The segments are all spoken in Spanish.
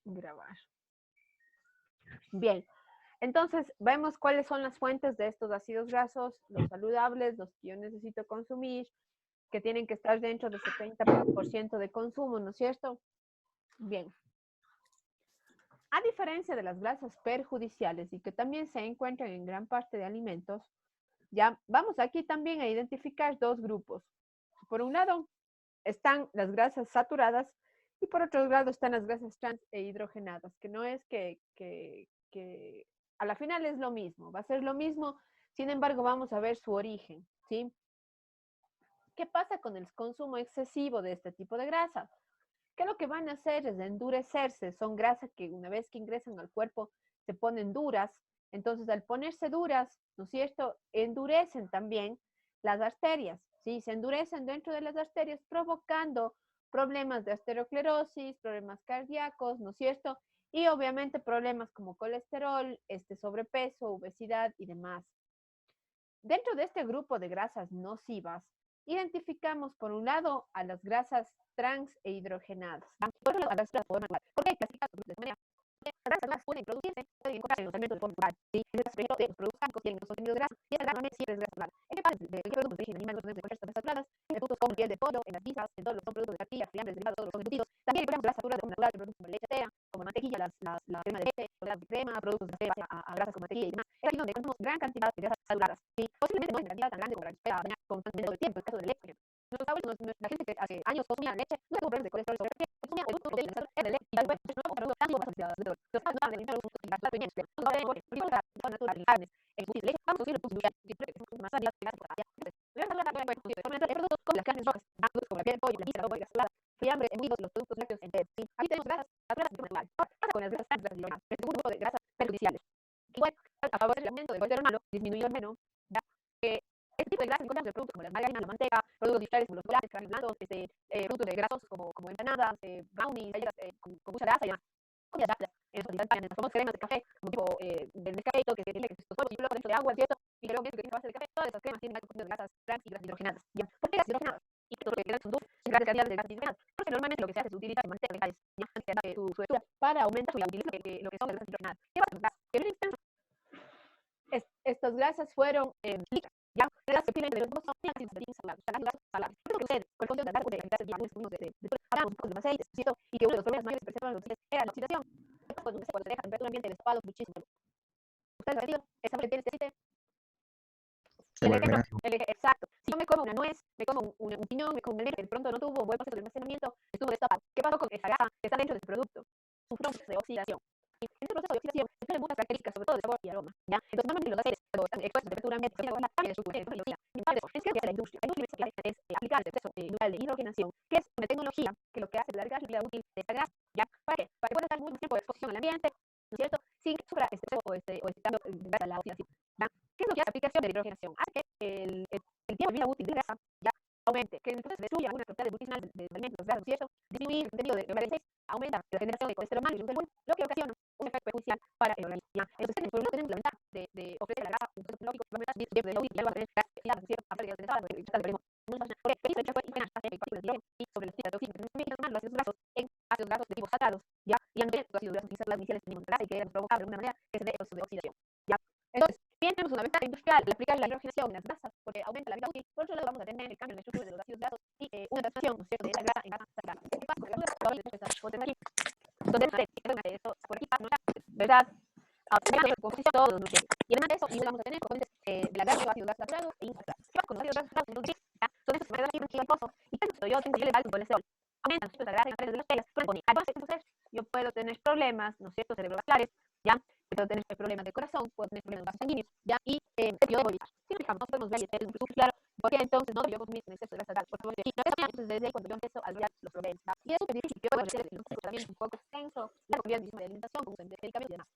grabar. Bien, entonces vemos cuáles son las fuentes de estos ácidos grasos, los saludables, los que yo necesito consumir, que tienen que estar dentro del 70% de consumo, ¿no es cierto? Bien. A diferencia de las grasas perjudiciales y que también se encuentran en gran parte de alimentos, ya vamos aquí también a identificar dos grupos. Por un lado están las grasas saturadas y por otro lado están las grasas trans e hidrogenadas, que no es que a la final es lo mismo, va a ser lo mismo, sin embargo vamos a ver su origen, ¿sí? ¿Qué pasa con el consumo excesivo de este tipo de grasa? Que lo que van a hacer es endurecerse, son grasas que una vez que ingresan al cuerpo se ponen duras, entonces al ponerse duras, ¿no es cierto?, endurecen también las arterias, ¿sí? Se endurecen dentro de las arterias provocando problemas de arteriosclerosis, problemas cardíacos, ¿no es cierto? Y obviamente problemas como colesterol, sobrepeso, obesidad y demás. Dentro de este grupo de grasas nocivas, identificamos por un lado a las grasas trans e hidrogenadas. Por otro lado, a las grasas monomateriales. ¿Por qué hay clasificados de esta manera? Las grasas pueden producirse, pueden encontrarse en los alimentos de forma natural. ¿Sí? Las grasas, por ejemplo, los productos químicos tienen los contenidos de grasa y esa grasa normalmente siempre es grasa natural. ¿En qué parte de qué productos de origen animal no podemos encontrar estas grasas saturadas? En productos como piel de pollo, en las guisas, en todos los que son productos de tortilla, fiambres, derivados, todos los que son embutidos. También encontramos grasas saturadas de forma natural en productos como la leche entera, como mantequilla, la crema de leche, los de crema, productos de base a grasas como mantequilla y demás. Es aquí donde encontramos gran cantidad de grasas saturadas. ¿Sí? Posiblemente no en cantidad tan grande como la que espera dañar constantemente todo el tiempo. El caso de la leche, por ejemplo. Nuestros abuelos, la gente que hace años consumía leche, no tuvo problemas de colesterol sobre qué, consumía el único proteína de leche y después no como producto tanto más asociado de todo. Los padres no hablan de alimentar los gastos pequeños, no hablan de primero de natural y carnes, el de leche, vamos a subir el punto industrial, que creo que son más ácidas que las por allá. Productos como las carnes rojas, productos como la piel de pollo, la pizza, la boya, la fiambre, embutidos, los productos lácteos enteros. ¿Sí? Aquí tenemos grasas saturadas de forma natural. ¿Qué pasa con las grasas trans, grasas hidrogenadas? El segundo grupo de grasas perjudiciales. Igual, a favor del aumento del colesterol malo, disminuido el menos, ¿ya? Este tipo de grasas encontramos en productos como la margarina, la manteca, productos industriales como los chocolates, carnes blandos, productos de grasos como empanadas, brownies, galletas con mucha grasa y demás. Comidas rápidas, en las famosas cremas de café, como tipo del Nescafé, que tiene estos polvos y luego dentro de agua, ¿cierto? Y luego que tiene base de café, todas esas cremas tienen alto contenido de grasas trans y grasas hidrogenadas. ¿Ya? ¿Por qué grasas hidrogenadas? Y todo lo que son dulces, grandes cantidades de grasas hidrogenadas. Porque normalmente lo que se hace es utilizar manteca vegetales, ¿ya? Antes de su hechura, para aumentar y utilizar lo que son las grasas hidrogenadas. ¿Qué pasa con las grasas? Que vienen estas grasas fueron líquidas, ¿ya? Las que tienen de los dos son las saladas. ¿Qué es lo que sucede? Con el fondo de la grasa, hablamos un poco de los aceites, ¿cierto? Y que uno de los problemas mayores que presentaban los aceites era la oxidación. Cuando se deja a temperatura ambiente destapado muchísimo. ¿Ustedes han sentido? ¿Esa que tiene este aceite? Se El vuelve ejemplo, ácido. exacto. Si yo me como una nuez, me como un piñón, me como un melero que de pronto no tuvo un buen proceso de almacenamiento, estuvo destapado. ¿Qué pasó con esa grasa que está dentro del producto? Sufrió un proceso de oxidación. Y en este proceso de oxidación se pierden muchas características, sobre todo de sabor y aroma, ¿ya? Entonces, normalmente los aceites, cuando están expuestos a temperatura ambiente, cambia de estructura, entonces lo oxida. Es que lo que hace la industria. La industria es aplicar el proceso industrial de hidrogenación, que es una tecnología que lo que hace es alargar la vida útil de esta grasa, ¿ya? ¿Para qué? Para que pueda estar mucho más tiempo de exposición al ambiente, ¿no es cierto? Sin que sufra este proceso o este cambio de grasa, la oxidación, ¿ya? ¿Qué es lo que hace la aplicación de la hidrogenación? Hace que el tiempo de vida útil de grasa ya aumente, que entonces se destruya algunas propiedades nutricionales de alimentos grasos, ¿cierto? Disminuir el contenido de omega 6 aumenta la generación de colesterol malo y gluten bueno, lo que ocasiona un efecto perjudicial para el organismo. ¿Ya? Entonces, por un lado tenemos la ventaja de ofrecer a la grasa un proceso tecnológico que va a aumentar de la útil y algo a tener grasas, ¿cierto? Aparte de las pesadas, porque ya veremos. Porque el hecho fue impenar hace partículas de hidrógeno y sobre las fibras de oxígeno, que también transforman los ácidos grasos en ácidos grasos de tipo saturados, ¿ya? Y han los ácidos grasos iniciales que tenemos en grasa y que nos provocar de alguna manera que se dé el proceso de oxidación, ¿ya? Entonces, bien tenemos una ventaja industrial al aplicar la hidrogenación en las grasas, porque aumenta la vida útil. Por otro lado, vamos a tener el cambio en la estructura de los ácidos grasos y una transformación, ¿no es cierto?, de esa grasa en grasa saturada. ¿Qué pasa con las grasas? Ahora les voy a empezar aquí. Donde esto por aquí pasa, ¿verdad? Primero, composición todos los nutrientes. Y además de eso, y vamos a tener componentes de la grasa, ácidos grasos saturados e insaturados. ¿Qué pasa con los ácidos grasos saturados? Son estos que me dan aquí un kilo de pozo. ¿Y qué es yo tengo que llevar con colesterol? Aumentan los tipos de grasa en las paredes de las telas. Entonces, yo puedo tener problemas, ¿no es cierto?, cerebrovasculares, ¿ya? Puedo tener problemas de corazón, puedo tener problemas vasos sanguíneos, ¿ya? Y yo debo evitar. Si nos fijamos, no podemos ver y tener un súper claro, porque entonces no debo consumir en exceso de grasa, por favor. Y entonces desde ahí cuando yo empiezo a lograr los problemas, ¿ya? Y es súper difícil, yo puedo hacer el diagnóstico también un poco extenso, la comida misma de alimentación, como medicamentos y demás.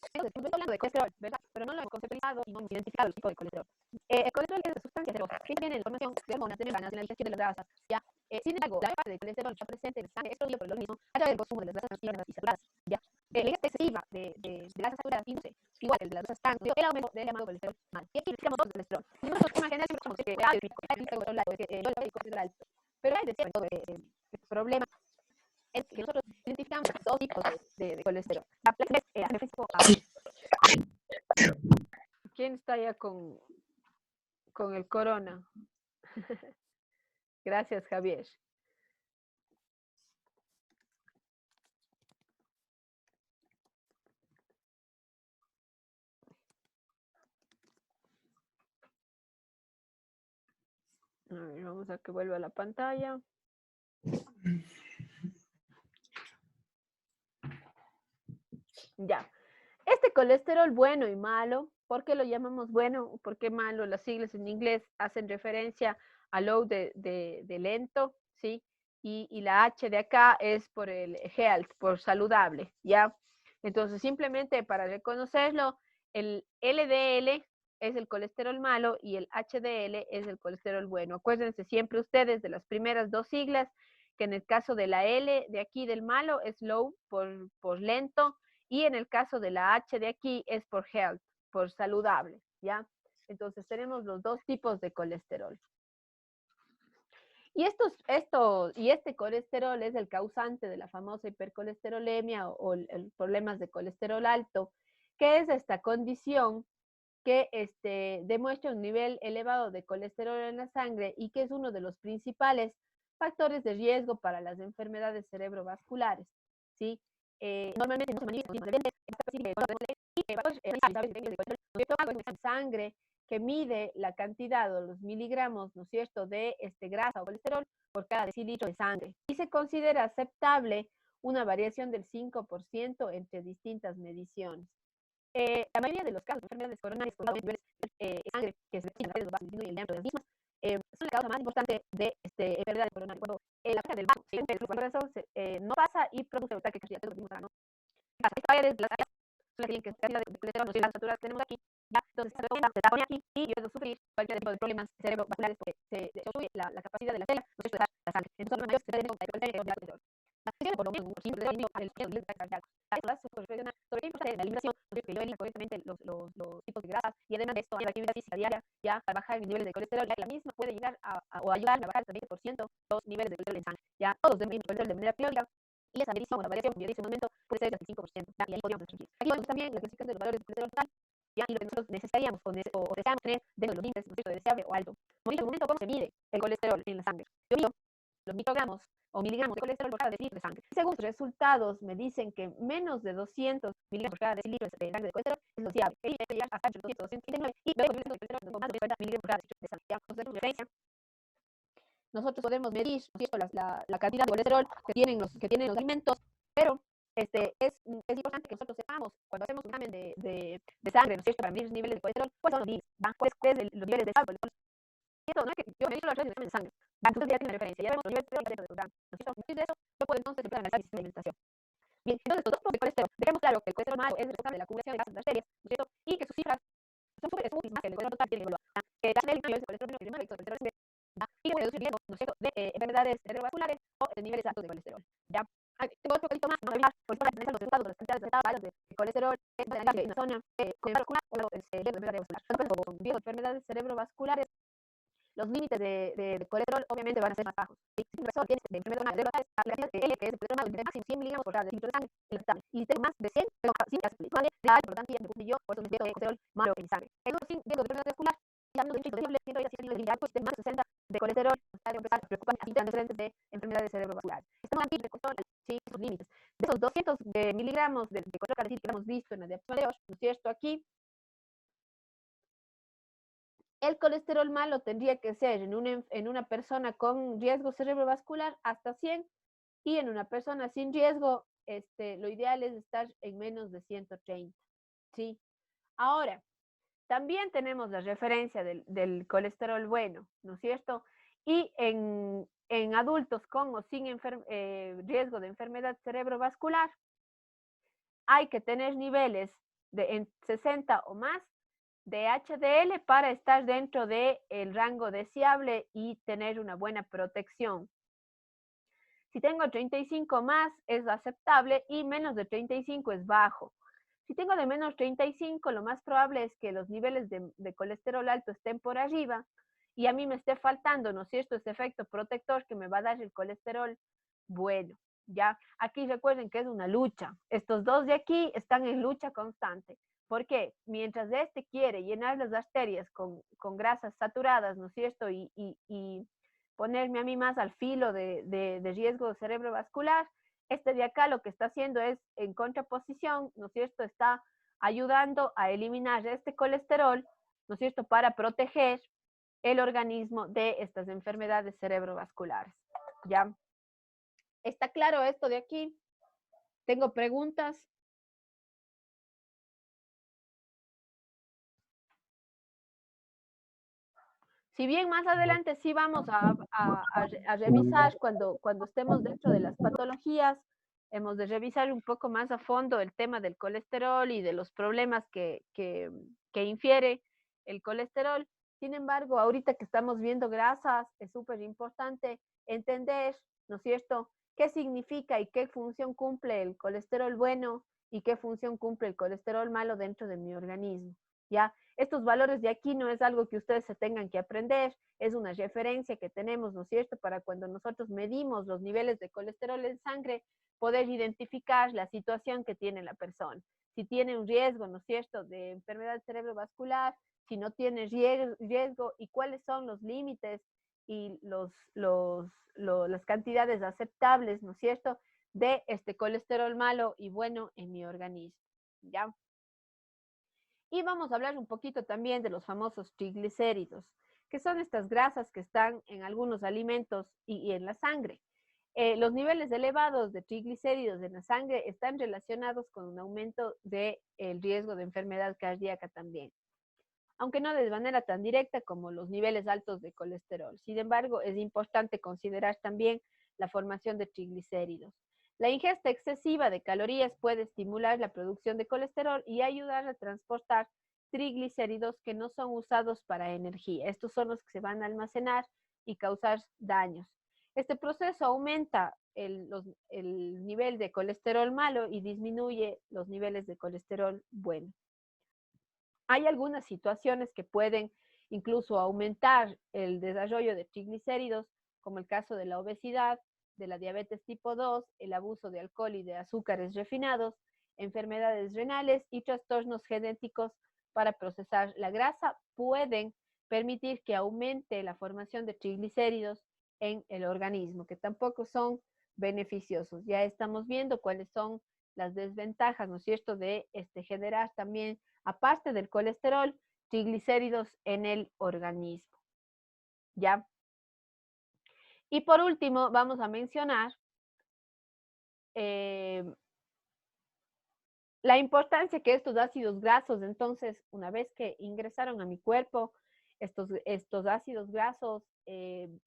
Entonces, estoy hablando de colesterol, ¿verdad? Pero no lo hemos conceptualizado y no hemos identificado el tipo de colesterol. El colesterol es una sustancia cerosa, que tiene la información de hormonas, de membranas, de la digestión de las grasas, ¿ya? Sin embargo, la parte del colesterol está presente en el sangre, es producido por el organismo a través del consumo de las grasas transfibras y saturadas, ¿ya? La ingesta excesiva de grasas saturadas induce, igual que el de las grasas trans, el aumento del llamado colesterol mal. Y aquí decíamos todos el colesterol. Y nosotros, por general, siempre somos que el pico, el colesterol alto, el colesterol alto. Pero hay de cierto, el problema es que nosotros identificamos dos tipos de colesterol. ¿Quién está ya con el corona? Gracias, Javier. A ver, vamos a que vuelva a la pantalla. Ya. Este colesterol bueno y malo, ¿por qué lo llamamos bueno? ¿Por qué malo? Las siglas en inglés hacen referencia a low de lento, ¿sí? Y la H de acá es por el health, por saludable, ¿ya? Entonces, simplemente para reconocerlo, el LDL es el colesterol malo y el HDL es el colesterol bueno. Acuérdense siempre ustedes de las primeras dos siglas, que en el caso de la L de aquí del malo es low por lento, y en el caso de la H de aquí es por health, por saludable, ¿ya? Entonces tenemos los dos tipos de colesterol. Y este colesterol es el causante de la famosa hipercolesterolemia o el problemas de colesterol alto, que es esta condición que demuestra un nivel elevado de colesterol en la sangre y que es uno de los principales factores de riesgo para las enfermedades cerebrovasculares, ¿sí? Normalmente no se manifiesta en sangre que mide la cantidad o los miligramos, ¿no es cierto?, de grasa o colesterol por cada decilitro de sangre. Y se considera aceptable una variación del 5% entre distintas mediciones. La mayoría de los casos de enfermedades coronarias con niveles de sangre que se representan en los vasos disminuyen el diámetro de las mismas, son la causa más importante de enfermedades coronarias. Cuando la placa del vaso, el flujo grueso no pasa y produce ataque cardíaco, ¿no? Estas áreas de las áreas son las que tienen que ser de colesterol, no sé las alturas que tenemos aquí, ya, entonces se redonda, se pone aquí y yo puedo sufrir cualquier tipo de problemas cerebrovasculares porque se obstruye la capacidad de la célula, no se la sangre. Entonces, los mayores que se deben de colesterol. Por lo menos un 5% de el ataque cardíaco. Eso lo hace reflexionar sobre qué importante la eliminación, que yo elimino correctamente los tipos de grasas y además de esto, la actividad física diaria ya para bajar mis niveles de colesterol, ya que la misma puede llegar o ayudar a bajar hasta 20% los niveles de colesterol en sangre. Ya todos deben colesterol de manera periódica y esa medición o la variación, como yo dije en un momento, puede ser del 5%. ¿Ya? Y ahí podríamos restringir. Aquí vemos también la clasificación de los valores de colesterol total, ¿ya? Y lo que nosotros necesitaríamos o deseamos tener dentro de los límites, ¿no es cierto?, de deseable o alto. Como dije en un momento, ¿cómo se mide el colesterol en la sangre? Yo mido los microgramos o miligramos de colesterol por cada decilitro de sangre. Según los resultados, me dicen que menos de 200 miligramos por cada decilitro de sangre de colesterol es lo fiable. Y debe llegar hasta 200, 259 y luego el colesterol con más de 40 miligramos por cada decilitro de sangre. Entonces, de referencia, nosotros podemos medir, ¿no es cierto?, la cantidad de colesterol que tienen los alimentos, pero es importante que nosotros sepamos, cuando hacemos un examen de sangre, ¿no es cierto?, para medir los niveles de colesterol, cuáles son los límites, cuáles son los niveles de sal. Esto no es que yo me digo las redes de examen de sangre, entonces ya tiene referencia, ya vemos los niveles de colesterol dentro del programa, ¿no es cierto? De eso, yo puedo entonces empezar a analizar mi sistema de alimentación. Bien, entonces estos dos tipos de colesterol, dejemos claro que el colesterol malo es responsable de la acumulación de gases en las arterias, ¿no es cierto?, y que sus cifras son súper más que el colesterol total tiene que evaluar. El HDL es el colesterol menos y el colesterol simple, y puede reducir riesgo, ¿no es cierto?, de enfermedades cerebrovasculares o de niveles altos de colesterol, ¿ya? Tengo otro poquito más, no hablar, por ejemplo, los resultados de las cantidades aceptables de colesterol en una zona con vascular o riesgo de enfermedad cerebrovascular. Con riesgo de enfermedades cerebrovasculares, los límites de colesterol obviamente van a ser más bajos. Si una persona tiene de enfermedad cerebrovascular, L, que es el colesterol malo, máximo 100 miligramos por cada decilitro de sangre, es aceptable. Y si tengo más de 100, tengo sí, vale, de alto, por lo tanto, ya me yo, por eso me de colesterol malo en mi sangre. El otro sin riesgo de enfermedad cerebrovascular, ya no de posible, siendo ya 100 niveles de alto, y tengo más de 60 de colesterol, está de empezar a preocuparme así antecedentes de enfermedades cerebrovasculares. Estamos aquí de colesterol, sí, sus límites. De esos 200 miligramos de colesterol cada decilitro que hemos visto en la diapositiva de hoy, ¿no es cierto?, aquí, el colesterol malo tendría que ser en una persona con riesgo cerebrovascular hasta 100 y en una persona sin riesgo, lo ideal es estar en menos de 130, ¿sí? Ahora, también tenemos la referencia del colesterol bueno, ¿no es cierto? Y en adultos con o sin riesgo de enfermedad cerebrovascular, hay que tener niveles en 60 o más de HDL para estar dentro del rango deseable y tener una buena protección. Si tengo 35 más es aceptable y menos de 35 es bajo. Si tengo de menos 35, lo más probable es que los niveles de colesterol alto estén por arriba y a mí me esté faltando, ¿no es cierto?, ese efecto protector que me va a dar el colesterol bueno, ¿ya? Aquí recuerden que es una lucha. Estos dos de aquí están en lucha constante. ¿Por qué? Mientras este quiere llenar las arterias con grasas saturadas, ¿no es cierto? Y ponerme a mí más al filo de riesgo cerebrovascular, este de acá lo que está haciendo es, en contraposición, ¿no es cierto? Está ayudando a eliminar este colesterol, ¿no es cierto? Para proteger el organismo de estas enfermedades cerebrovasculares, ¿ya? ¿Está claro esto de aquí? ¿Tengo preguntas? Si bien más adelante sí vamos a revisar cuando estemos dentro de las patologías, hemos de revisar un poco más a fondo el tema del colesterol y de los problemas que infiere el colesterol. Sin embargo, ahorita que estamos viendo grasas, es súper importante entender, ¿no es cierto?, qué significa y qué función cumple el colesterol bueno y qué función cumple el colesterol malo dentro de mi organismo, ¿ya? Estos valores de aquí no es algo que ustedes se tengan que aprender, es una referencia que tenemos, ¿no es cierto?, para cuando nosotros medimos los niveles de colesterol en sangre, poder identificar la situación que tiene la persona. Si tiene un riesgo, ¿no es cierto?, de enfermedad cerebrovascular, si no tiene riesgo y cuáles son los límites y las cantidades aceptables, ¿no es cierto?, de este colesterol malo y bueno en mi organismo, ¿ya? Y vamos a hablar un poquito también de los famosos triglicéridos, que son estas grasas que están en algunos alimentos y en la sangre. Los niveles elevados de triglicéridos en la sangre están relacionados con un aumento del riesgo de enfermedad cardíaca también, aunque no de manera tan directa como los niveles altos de colesterol. Sin embargo, es importante considerar también la formación de triglicéridos. La ingesta excesiva de calorías puede estimular la producción de colesterol y ayudar a transportar triglicéridos que no son usados para energía. Estos son los que se van a almacenar y causar daños. Este proceso aumenta el nivel de colesterol malo y disminuye los niveles de colesterol bueno. Hay algunas situaciones que pueden incluso aumentar el desarrollo de triglicéridos, como el caso de la obesidad, de la diabetes tipo 2, el abuso de alcohol y de azúcares refinados, enfermedades renales y trastornos genéticos para procesar la grasa pueden permitir que aumente la formación de triglicéridos en el organismo, que tampoco son beneficiosos. Ya estamos viendo cuáles son las desventajas, ¿no es cierto?, de generar también, aparte del colesterol, triglicéridos en el organismo, ¿ya? Y por último, vamos a mencionar la importancia que estos ácidos grasos, entonces, una vez que ingresaron a mi cuerpo, estos ácidos grasos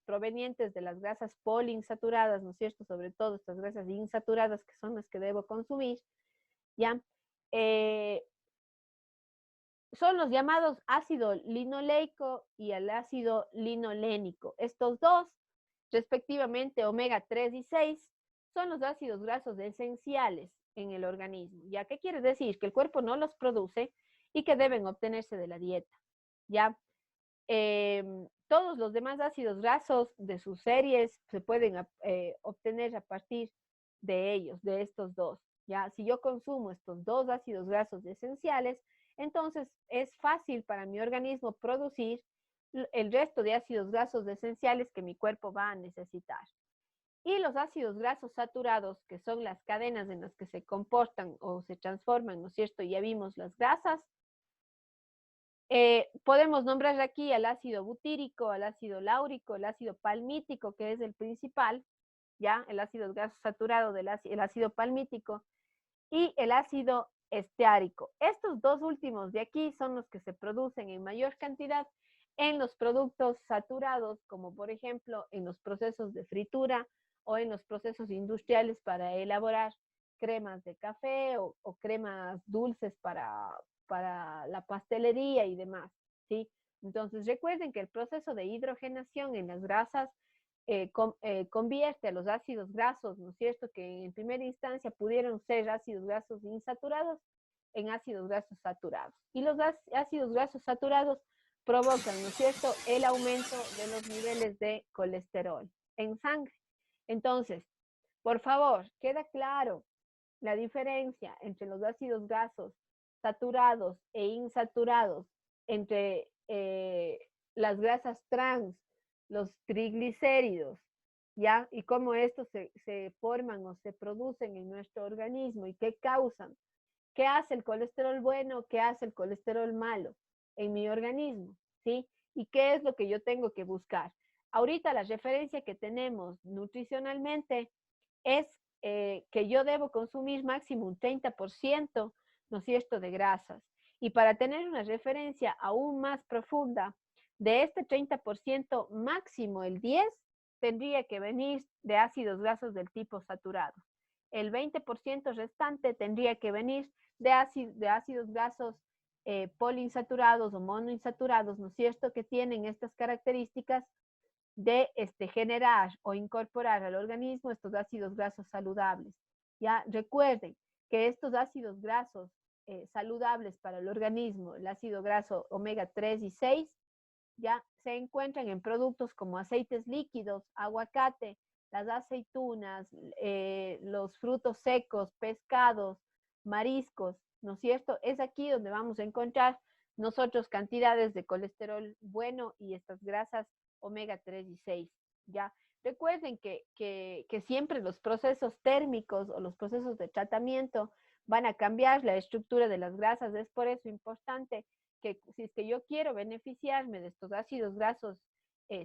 provenientes de las grasas poliinsaturadas, ¿no es cierto?, sobre todo estas grasas insaturadas que son las que debo consumir, ¿ya? Son los llamados ácido linoleico y el ácido linolénico. Estos dos, respectivamente omega 3 y 6, son los ácidos grasos esenciales en el organismo. ¿Ya qué quiere decir? Que el cuerpo no los produce y que deben obtenerse de la dieta. ¿Ya? Todos los demás ácidos grasos de sus series se pueden obtener a partir de ellos, de estos dos. ¿Ya? Si yo consumo estos dos ácidos grasos esenciales, entonces es fácil para mi organismo producir el resto de ácidos grasos esenciales que mi cuerpo va a necesitar. Y los ácidos grasos saturados, que son las cadenas en las que se comportan o se transforman, ¿no es cierto? Ya vimos las grasas. Podemos nombrar aquí al ácido butírico, al ácido láurico, el ácido palmítico, que es el principal, ¿ya? El ácido graso saturado el ácido palmítico, y el ácido esteárico. Estos dos últimos de aquí son los que se producen en mayor cantidad en los productos saturados, como por ejemplo en los procesos de fritura o en los procesos industriales para elaborar cremas de café o cremas dulces para la pastelería y demás, ¿sí? Entonces recuerden que el proceso de hidrogenación en las grasas convierte a los ácidos grasos, ¿no es cierto?, que en primera instancia pudieron ser ácidos grasos insaturados, en ácidos grasos saturados. Y los ácidos grasos saturados provocan, ¿no es cierto?, el aumento de los niveles de colesterol en sangre. Entonces, Por favor, queda claro la diferencia entre los ácidos grasos saturados e insaturados, entre las grasas trans, los triglicéridos, ¿ya? Y cómo estos se forman o se producen en nuestro organismo y qué causan. ¿Qué hace el colesterol bueno? ¿Qué hace el colesterol malo en mi organismo? ¿Sí? ¿Y qué es lo que yo tengo que buscar? Ahorita la referencia que tenemos nutricionalmente es que yo debo consumir máximo un 30%, ¿no es cierto?, de grasas. Y para tener una referencia aún más profunda, de este 30%, máximo el 10% tendría que venir de ácidos grasos del tipo saturado. El 20% restante tendría que venir de ácidos grasos poliinsaturados o monoinsaturados, ¿no es cierto?, que tienen estas características de generar o incorporar al organismo estos ácidos grasos saludables. Ya recuerden que estos ácidos grasos saludables para el organismo, el ácido graso omega 3 y 6, ya se encuentran en productos como aceites líquidos, aguacate, las aceitunas, los frutos secos, pescados, mariscos, ¿no es cierto? Es aquí donde vamos a encontrar nosotros cantidades de colesterol bueno y estas grasas omega 3 y 6, ¿ya? Recuerden que siempre los procesos térmicos o los procesos de tratamiento van a cambiar la estructura de las grasas. Es por eso importante que si es que yo quiero beneficiarme de estos ácidos grasos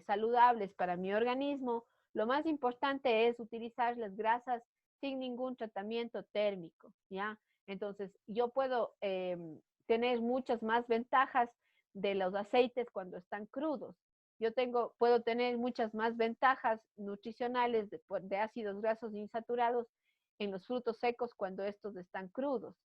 saludables para mi organismo, lo más importante es utilizar las grasas sin ningún tratamiento térmico, ¿ya? Entonces, yo puedo tener muchas más ventajas de los aceites cuando están crudos. Puedo tener muchas más ventajas nutricionales de ácidos grasos insaturados en los frutos secos cuando estos están crudos,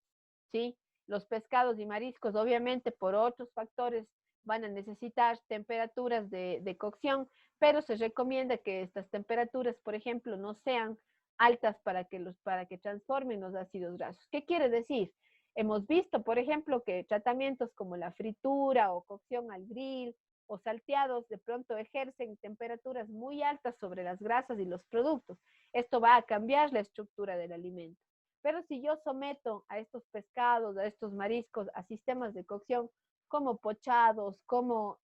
¿sí? Los pescados y mariscos, obviamente, por otros factores, van a necesitar temperaturas de cocción, pero se recomienda que estas temperaturas, por ejemplo, no sean altas para que transformen los ácidos grasos. ¿Qué quiere decir? Hemos visto, por ejemplo, que tratamientos como la fritura o cocción al grill o salteados de pronto ejercen temperaturas muy altas sobre las grasas y los productos. Esto va a cambiar la estructura del alimento. Pero si yo someto a estos pescados, a estos mariscos, a sistemas de cocción como pochados, como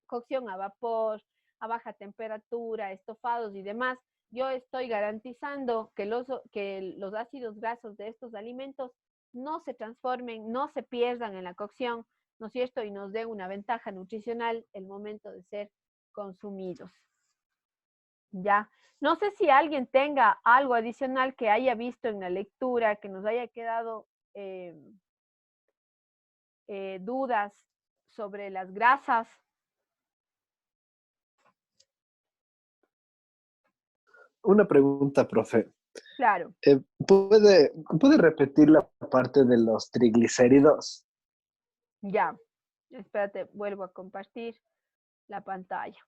cocción a vapor, a baja temperatura, estofados y demás, yo estoy garantizando que los ácidos grasos de estos alimentos no se transformen, no se pierdan en la cocción, ¿no es cierto? Y nos den una ventaja nutricional el momento de ser consumidos. Ya. No sé si alguien tenga algo adicional que haya visto en la lectura, que nos haya quedado dudas sobre las grasas. Una pregunta, profe. Claro, ¿Puede repetir la parte de los triglicéridos? ya. Espérate, vuelvo a compartir la pantalla.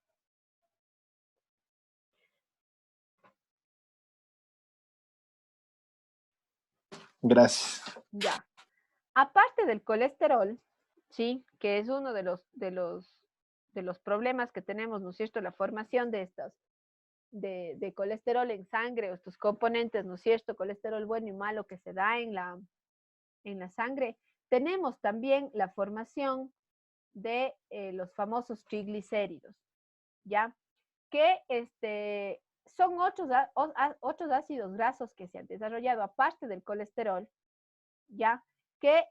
Gracias. Ya. Aparte del colesterol, ¿sí? Que es uno de los problemas que tenemos, ¿no es cierto? La formación de estas, de colesterol en sangre o estos componentes, ¿no es cierto? Colesterol bueno y malo que se da en la sangre. Tenemos también la formación de los famosos triglicéridos, ¿ya? Que son otros ácidos grasos que se han desarrollado aparte del colesterol, ¿ya? Que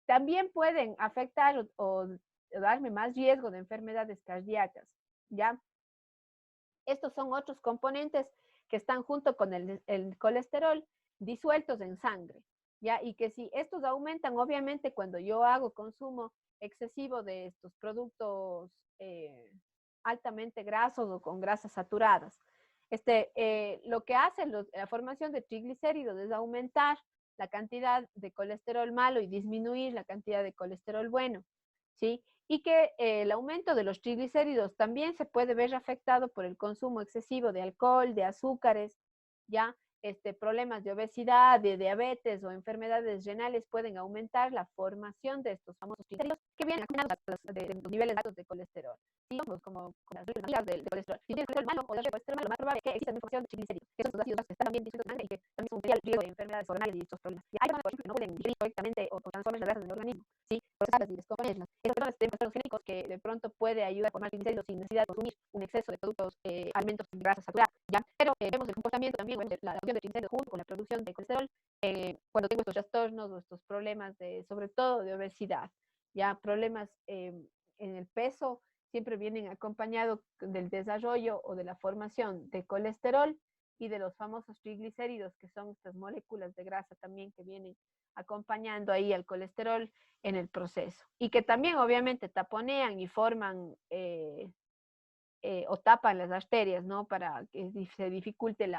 también pueden afectar o darme más riesgo de enfermedades cardíacas, ¿ya? Estos son otros componentes que están junto con el colesterol disueltos en sangre, ¿ya? Y que si estos aumentan, obviamente cuando yo hago consumo excesivo de estos productos altamente grasos o con grasas saturadas, lo que hace la formación de triglicéridos es aumentar la cantidad de colesterol malo y disminuir la cantidad de colesterol bueno, ¿sí? Y que el aumento de los triglicéridos también se puede ver afectado por el consumo excesivo de alcohol, de azúcares, ¿ya? problemas de obesidad, de diabetes o enfermedades renales, pueden aumentar la formación de estos famosos triglicéridos que vienen acompañados de los niveles altos de colesterol. ¿Sí? Como las reglas de colesterol. Si tienes colesterol malo o de colesterol malo, lo más probable es que exista una formación de triglicéridos, que son los ácidos grasos que están también disueltos en sangre y que también son un material riesgo de enfermedades coronarias y estos problemas. Y hay personas, por ejemplo, que no pueden digerir correctamente o transformar las grasas en el organismo, ¿sí? Procesarlas y descomponerlas. Esas personas tienen trastornos genéticos que de pronto puede ayudar a formar triglicéridos sin necesidad de consumir un exceso de productos, alimentos de grasa saturada, ¿ya? Pero vemos el comportamiento también, bueno, la producción de triglicéridos junto con la producción de colesterol, cuando tengo estos trastornos o estos problemas de, sobre todo de obesidad, ya problemas en el peso, siempre vienen acompañados del desarrollo o de la formación de colesterol y de los famosos triglicéridos, que son estas moléculas de grasa también que vienen acompañando ahí al colesterol en el proceso. Y que también obviamente taponean y forman o tapan las arterias, ¿no? Para que se dificulte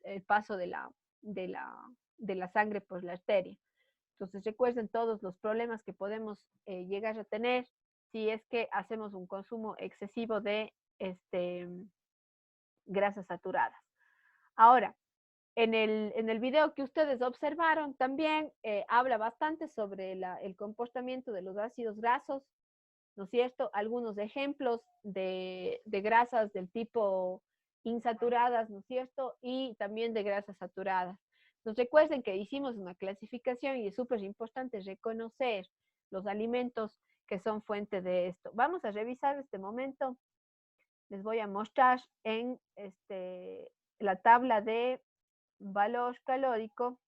el paso de la sangre por la arteria. Entonces recuerden todos los problemas que podemos llegar a tener si es que hacemos un consumo excesivo de grasas saturadas. Ahora, en el video que ustedes observaron también habla bastante sobre el comportamiento de los ácidos grasos, ¿no es cierto? Algunos ejemplos de grasas del tipo insaturadas, ¿no es cierto? Y también de grasas saturadas. Nos recuerden que hicimos una clasificación y es súper importante reconocer los alimentos que son fuente de esto. Vamos a revisar este momento. Les voy a mostrar en la tabla de valor calórico.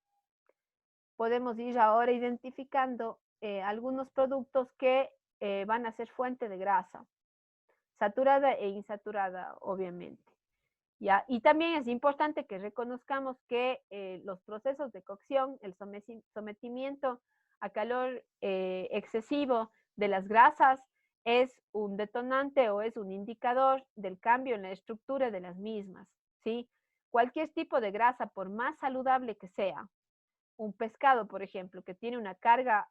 Podemos ir ahora identificando algunos productos que van a ser fuente de grasa, saturada e insaturada, obviamente. ¿Ya? Y también es importante que reconozcamos que los procesos de cocción, el sometimiento a calor excesivo de las grasas es un detonante o es un indicador del cambio en la estructura de las mismas, ¿sí? Cualquier tipo de grasa, por más saludable que sea, un pescado, por ejemplo, que tiene una carga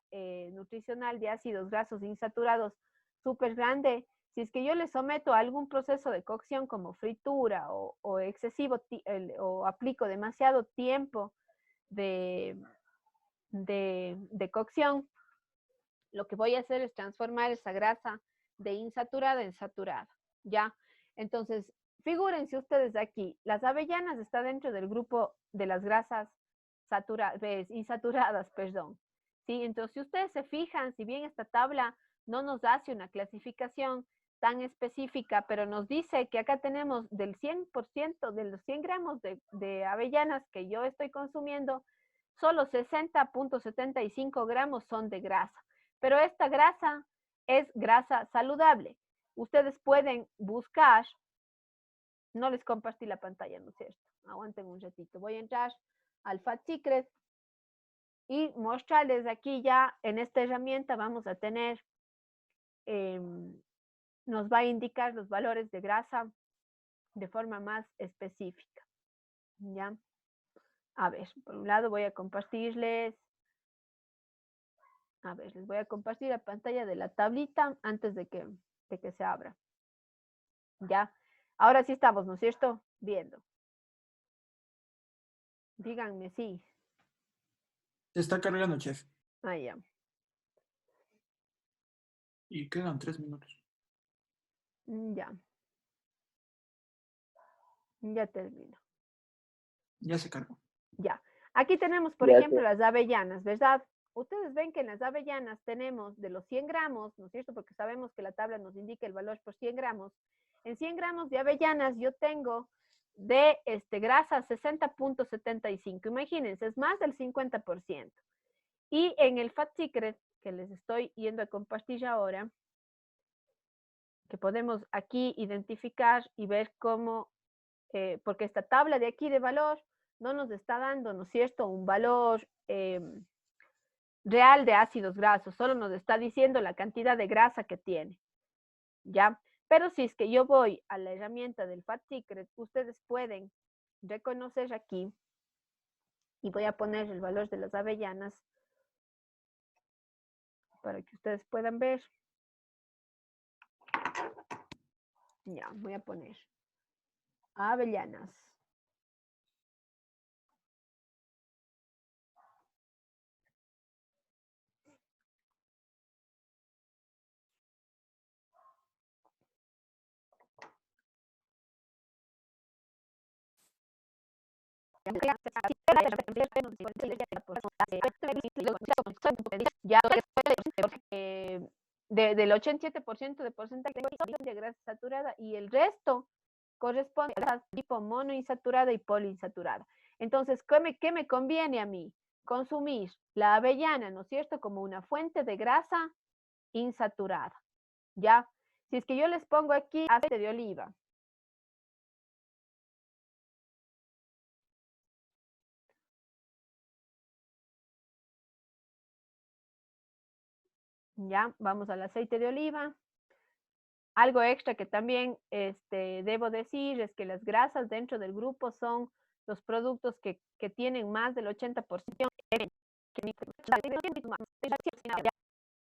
nutricional de ácidos grasos insaturados súper grande, si es que yo le someto a algún proceso de cocción como fritura o excesivo o aplico demasiado tiempo de, de cocción, lo que voy a hacer es transformar esa grasa de insaturada en saturada, ¿ya? Entonces, figúrense ustedes aquí, las avellanas están dentro del grupo de las grasas insaturadas, perdón. ¿Sí? Entonces, si ustedes se fijan, si bien esta tabla no nos hace una clasificación tan específica, pero nos dice que acá tenemos del 100% de los 100 gramos de avellanas que yo estoy consumiendo, solo 60.75 gramos son de grasa. Pero esta grasa es grasa saludable. Ustedes pueden buscar, no les compartí la pantalla, ¿no es cierto? Aguanten un ratito. Voy a entrar al Fat Secret y mostrarles aquí ya en esta herramienta vamos a tener, nos va a indicar los valores de grasa de forma más específica. ¿Ya? A ver, por un lado voy a compartirles, les voy a compartir la pantalla de la tablita antes de que se abra. ¿Ya? Ahora sí estamos, ¿no es cierto? Viendo. Díganme sí. Se está cargando, chef. Ah, ya. Y quedan 3 minutos. Ya. Ya termino. Ya se cargó. Ya. Aquí tenemos, por ejemplo, las avellanas, ¿verdad? Ustedes ven que en las avellanas tenemos de los 100 gramos, ¿no es cierto? Porque sabemos que la tabla nos indica el valor por 100 gramos. En 100 gramos de avellanas yo tengo de grasa 60.75. Imagínense, es más del 50%. Y en el Fat Secret, que les estoy yendo a compartir ahora, que podemos aquí identificar y ver cómo, porque esta tabla de aquí de valor no nos está dando, ¿no es cierto?, un valor real de ácidos grasos, solo nos está diciendo la cantidad de grasa que tiene, ¿ya? Pero si es que yo voy a la herramienta del Fat Secret, ustedes pueden reconocer aquí, y voy a poner el valor de las avellanas para que ustedes puedan ver. Ya, voy a poner avellanas. Ya del 87% de porcentaje de grasa saturada y el resto corresponde a grasas tipo monoinsaturada y poliinsaturada. Entonces, ¿qué me conviene a mí? Consumir la avellana, ¿no es cierto?, como una fuente de grasa insaturada, ¿ya? Si es que yo les pongo aquí aceite de oliva, ya, vamos al aceite de oliva. Algo extra que también debo decir es que las grasas dentro del grupo son los productos que tienen más del 80%